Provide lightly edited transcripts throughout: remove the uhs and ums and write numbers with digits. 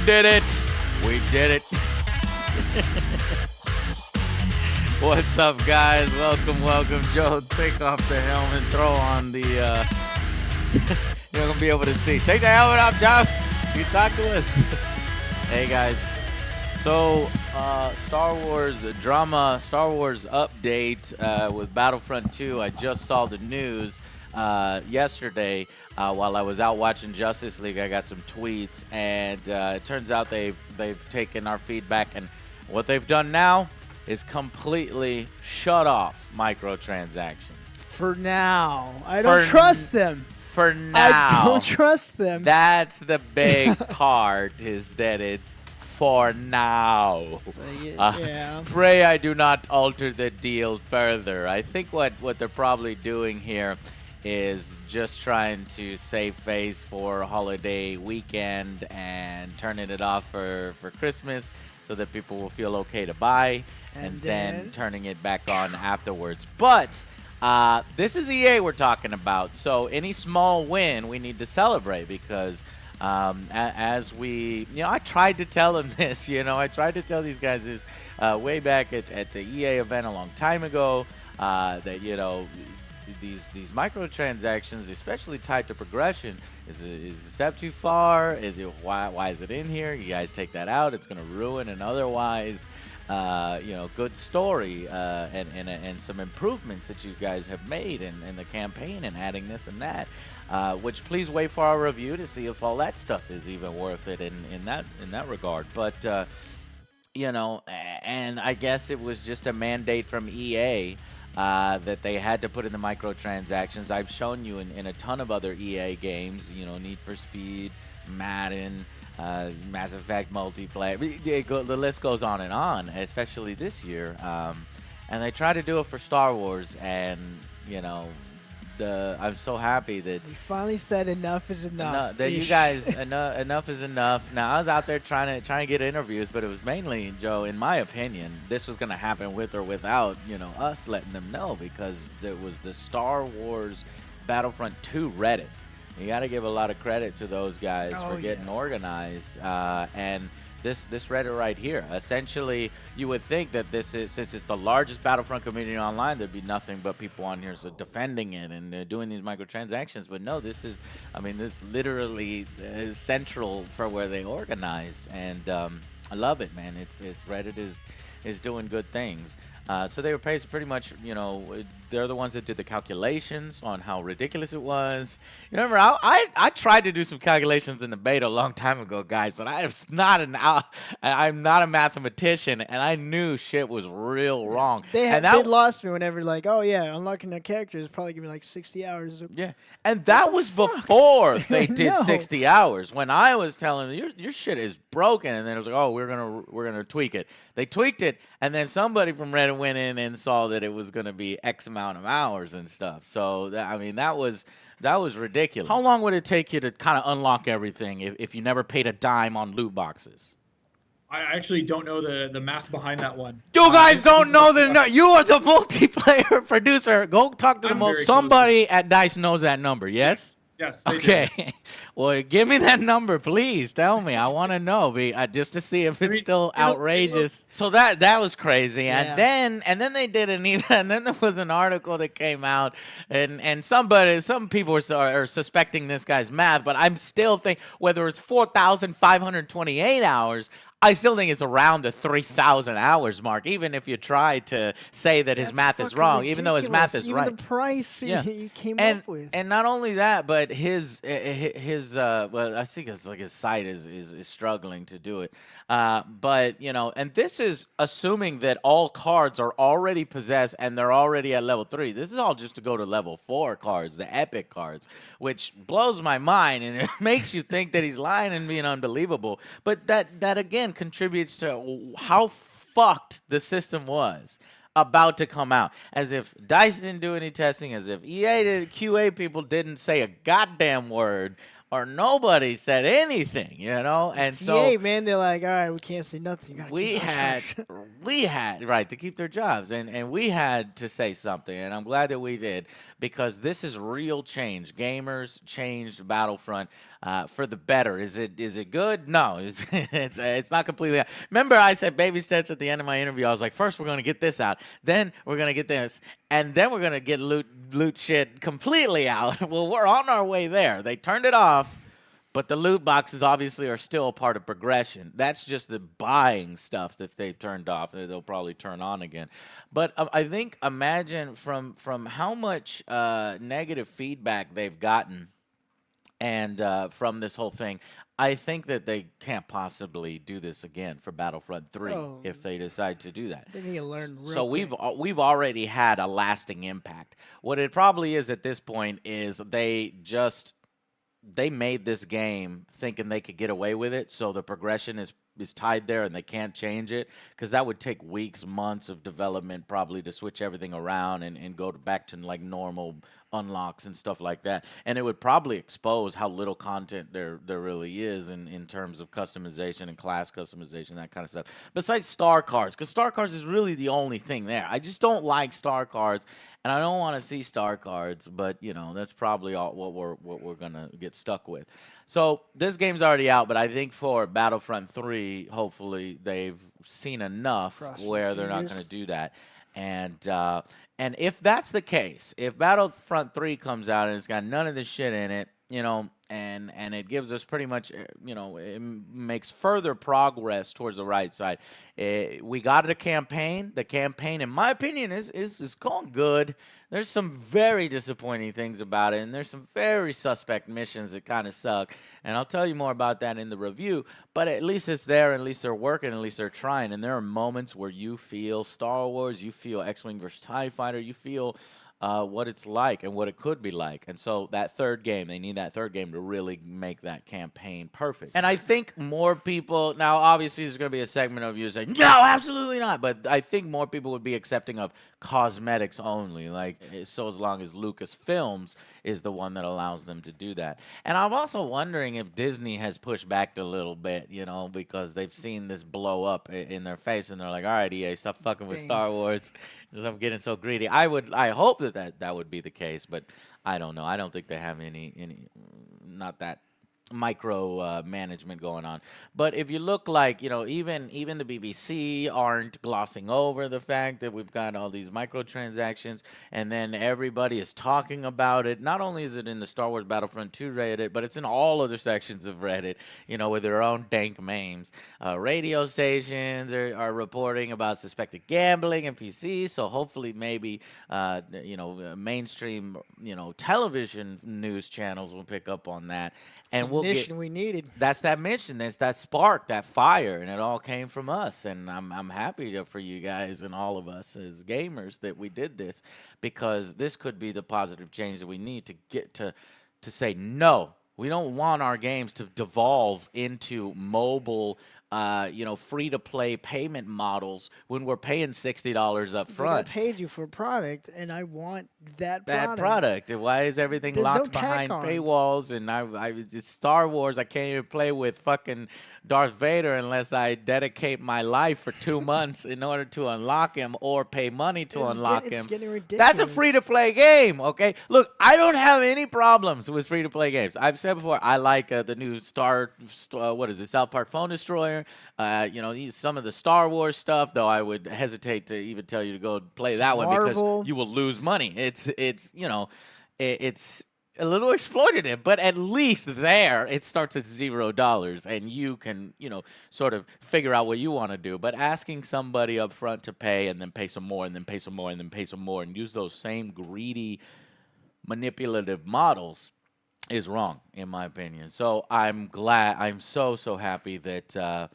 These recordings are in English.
did it. We did it. What's up, guys? Welcome. Joe, take off the helmet, throw on the, you're going to be able to see. Take the helmet off, Joe. You talk to us. Hey, guys. So, Star Wars update with Battlefront 2. I just saw the news yesterday while I was out watching Justice League. I got some tweets, and it turns out they've taken our feedback, and what they've done now is completely shut off microtransactions. For now. I don't trust them. For now. I don't trust them. That's the big part, is that it's for now. So, yeah. Pray I do not alter the deal further. I think what they're probably doing here is just trying to save face for holiday weekend and turning it off for Christmas so that people will feel okay to buy, and then turning it back on afterwards. But this is EA we're talking about, so any small win we need to celebrate, because as we, I tried to tell them this, I tried to tell these guys this way back at the EA event a long time ago, that, these microtransactions, especially tied to progression, is a step too far. Why is it in here? You guys take that out. It's going to ruin an otherwise, good story and some improvements that you guys have made in the campaign, and adding this and that. Which please wait for our review to see if all that stuff is even worth it in that regard. But and I guess it was just a mandate from EA. That they had to put in the microtransactions. I've shown you in a ton of other EA games, Need for Speed, Madden, Mass Effect multiplayer. The list goes on, especially this year. And they try to do it for Star Wars, and, I'm so happy that we finally said enough is enough. That you guys, enough is enough. Now, I was out there trying to get interviews, but it was mainly, Joe, in my opinion, this was going to happen with or without, us letting them know, because there was the Star Wars Battlefront 2 Reddit. You got to give a lot of credit to those guys for getting organized, and this Reddit right here. Essentially, you would think that this is, since it's the largest Battlefront community online, there'd be nothing but people on here defending it and doing these microtransactions. But no, this literally is central for where they organized, and I love it, man. It's Reddit is doing good things. So they were pretty much, they're the ones that did the calculations on how ridiculous it was. You remember, I tried to do some calculations in the beta a long time ago, guys, but I'm not a mathematician, and I knew shit was real wrong. They lost me whenever, unlocking that character is probably giving me 60 hours. Yeah, and that was before they did 60 hours. When I was telling them, your shit is broken, and then it was like, oh, we're gonna tweak it. They tweaked it, and then somebody from Reddit went in and saw that it was going to be X amount of hours and stuff. So, that was ridiculous. How long would it take you to kind of unlock everything if you never paid a dime on loot boxes? I actually don't know the math behind that one. You guys don't know you are the multiplayer producer. Go talk to somebody at DICE knows that number, yes? Yes. Okay. Well, give me that number, please. Tell me. I want to know, just to see if it's still outrageous. So that was crazy. Yeah. And then they did and then there was an article that came out, and some people are suspecting this guy's math, but I'm still thinking whether it's 4,528 hours. I still think it's around the 3,000 hours mark, even if you try to say that his math is wrong, ridiculous. even though his math is right. Even the price he came up with. And not only that, but his well, I think it's like his site is struggling to do it. But, and this is assuming that all cards are already possessed and they're already at level 3. This is all just to go to level 4 cards, the epic cards, which blows my mind, and it makes you think that he's lying and being unbelievable. But that again contributes to how fucked the system was about to come out. As if DICE didn't do any testing, as if QA people didn't say a goddamn word, or nobody said anything, And it's so, EA, man, they're like, all right, we can't say nothing. We had right to keep their jobs, and we had to say something, and I'm glad that we did, because this is real change. Gamers changed Battlefront. for the better. Is it good? No, it's not completely. Remember, I said baby steps at the end of my interview. I was like, first we're gonna get this out, then we're gonna get this, and then we're gonna get loot shit completely out. Well, we're on our way there. They turned it off. But the loot boxes obviously are still a part of progression. That's just the buying stuff that they've turned off. They'll probably turn on again. But I think imagine from how much negative feedback they've gotten and from this whole thing, I think that they can't possibly do this again for Battlefront 3 Oh. if they decide to do that. They need to learn real So quick. we've already had a lasting impact. What it probably is at this point is they made this game thinking they could get away with it, so the progression is tied there and they can't change it, because that would take weeks, months of development probably to switch everything around and go back to like normal unlocks and stuff like that. And it would probably expose how little content there really is in terms of customization and class customization, that kind of stuff. Besides star cards, because star cards is really the only thing there. I just don't like star cards. And I don't want to see star cards, but that's probably all what we're gonna get stuck with. So this game's already out, but I think for Battlefront 3, hopefully they've seen enough where they're not gonna do that. And if that's the case, if Battlefront 3 comes out and it's got none of this shit in it, and it gives us pretty much, it makes further progress towards the right side. We got a campaign. The campaign, in my opinion, is going good. There's some very disappointing things about it, and there's some very suspect missions that kind of suck. And I'll tell you more about that in the review. But at least it's there, at least they're working, at least they're trying. And there are moments where you feel Star Wars, you feel X-Wing versus TIE Fighter, you feel what it's like and what it could be like. And so that third game, they need that third game to really make that campaign perfect. And I think more people, now obviously there's going to be a segment of you saying, no, absolutely not. But I think more people would be accepting of cosmetics only, like so as long as Lucasfilms is the one that allows them to do that. And I'm also wondering if Disney has pushed back a little bit, because they've seen this blow up in their face and they're like, all right, EA, stop fucking with Star Wars. I'm getting so greedy. I hope that would be the case, but I don't know. I don't think they have any not that micro management going on. But if you look like, even the BBC aren't glossing over the fact that we've got all these microtransactions, and then everybody is talking about it. Not only is it in the Star Wars Battlefront 2 Reddit, but it's in all other sections of Reddit, with their own dank memes. Radio stations are reporting about suspected gambling in PC, so hopefully maybe mainstream television news channels will pick up on that. And we needed. That's that mission. That's that spark, that fire, and it all came from us. And I'm happy for you guys and all of us as gamers that we did this, because this could be the positive change that we need to get to say no. We don't want our games to devolve into mobile, free-to-play payment models when we're paying $60 up front. I paid you for a product, and I want that product. And why is everything locked behind paywalls? And it's Star Wars. I can't even play with fucking Darth Vader unless I dedicate my life for 2 months in order to unlock him or pay money to unlock him. It's getting ridiculous. That's a free-to-play game, okay? Look, I don't have any problems with free-to-play games. I've said before, I like the new South Park Phone Destroyer. Some of the Star Wars stuff, though I would hesitate to even tell you to go play that one because you will lose money. It's a little exploitative, but at least there it starts at $0 and you can, sort of figure out what you want to do. But asking somebody up front to pay and then pay some more and then pay some more and then pay some more and use those same greedy, manipulative models is wrong, in my opinion. So I'm so happy that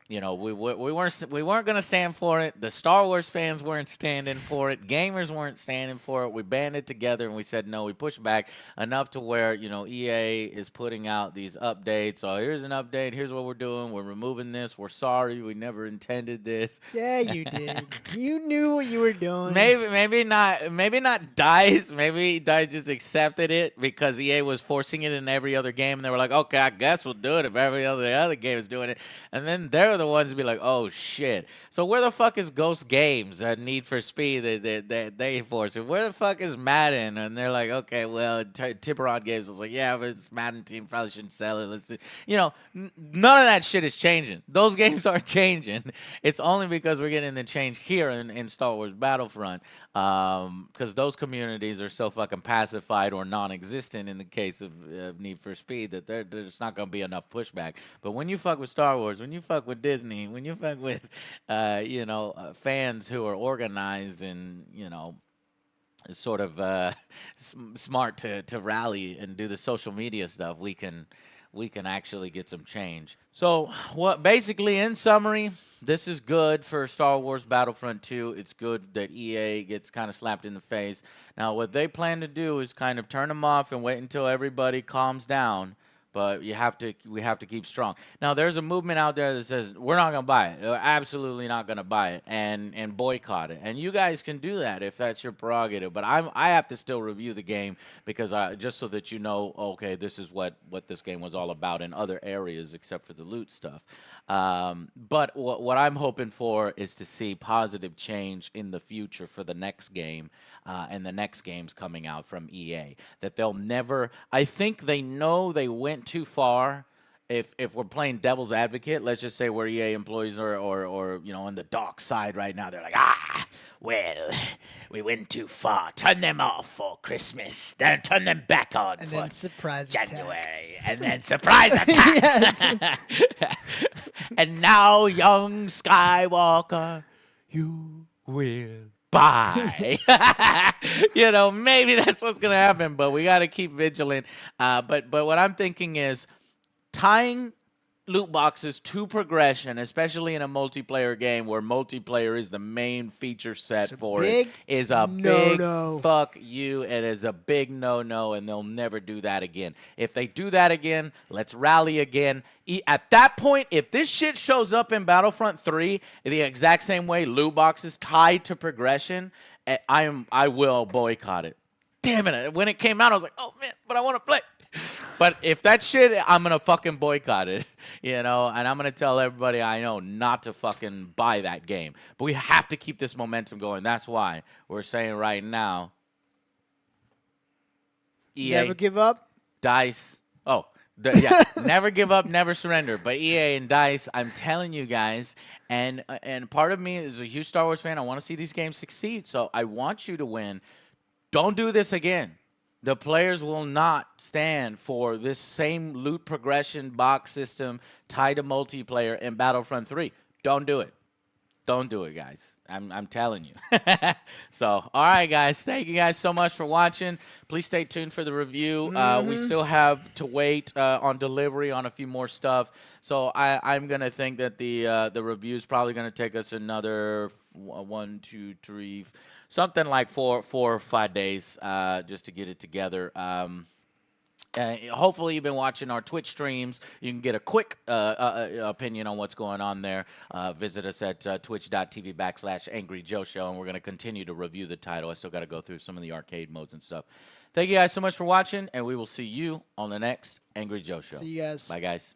we weren't gonna stand for it. The Star Wars fans weren't standing for it. Gamers weren't standing for it. We banded together and we said no. We pushed back enough to where EA is putting out these updates. So here's an update. Here's what we're doing. We're removing this. We're sorry. We never intended this. Yeah, you did. You knew what you were doing. Maybe not. Maybe not DICE. Maybe DICE just accepted it because EA was forcing it in every other game, and they were like, okay, I guess we'll do it if every other game is doing it. And then there are the ones to be like, oh shit. So where the fuck is Ghost Games, Need for Speed that they force it? Where the fuck is Madden? And they're like, okay, well, Tiburon Games was like, yeah, but it's Madden team, probably shouldn't sell it. Let's, none of that shit is changing. Those games aren't changing. It's only because we're getting the change here in Star Wars Battlefront, because those communities are so fucking pacified or non-existent in the case of Need for Speed that there's not going to be enough pushback. But when you fuck with Star Wars, when you fuck with Disney, when you fuck with fans who are organized and sort of smart to rally and do the social media stuff, we can actually get some change. So, basically, in summary, this is good for Star Wars Battlefront 2. It's good that EA gets kind of slapped in the face. Now, what they plan to do is kind of turn them off and wait until everybody calms down. But we have to keep strong. Now, there's a movement out there that says we're not gonna buy it. We're absolutely not gonna buy it and boycott it. And you guys can do that if that's your prerogative. But I have to still review the game because just so that you know, okay, this is what this game was all about in other areas except for the loot stuff. But what I'm hoping for is to see positive change in the future for the next game and the next games coming out from EA. That they'll never. I think they know they went too far. If we're playing devil's advocate, let's just say we're EA employees or on the dark side right now. They're like, well, we went too far. Turn them off for Christmas. Then turn them back on And for then surprise January. And then surprise attack. And now, young Skywalker, you will buy. Maybe that's what's going to happen, but we got to keep vigilant. But what I'm thinking is tying loot boxes to progression, especially in a multiplayer game where multiplayer is the main feature set for it, is a big fuck you. It is a big no-no, and they'll never do that again. If they do that again, let's rally again. At that point, if this shit shows up in Battlefront 3 the exact same way, loot boxes tied to progression, I will boycott it. Damn it. When it came out, I was like, oh, man, but I want to play. But if that shit, I'm going to fucking boycott it, and I'm going to tell everybody I know not to fucking buy that game. But we have to keep this momentum going. That's why we're saying right now, EA. Never give up. DICE. Never give up, never surrender. But EA and DICE, I'm telling you guys, and part of me is a huge Star Wars fan. I want to see these games succeed, so I want you to win. Don't do this again. The players will not stand for this same loot progression box system tied to multiplayer in Battlefront 3. Don't do it. Don't do it, guys. I'm telling you. So, all right, guys. Thank you guys so much for watching. Please stay tuned for the review. We still have to wait on delivery on a few more stuff. So I'm going to think that the review is probably going to take us another 1, 2, 3, something like 4 or 5 days just to get it together. Hopefully you've been watching our Twitch streams. You can get a quick opinion on what's going on there. Visit us at twitch.tv/AngryJoeShow, and we're going to continue to review the title. I still got to go through some of the arcade modes and stuff. Thank you guys so much for watching, and we will see you on the next Angry Joe Show. See you guys. Bye, guys.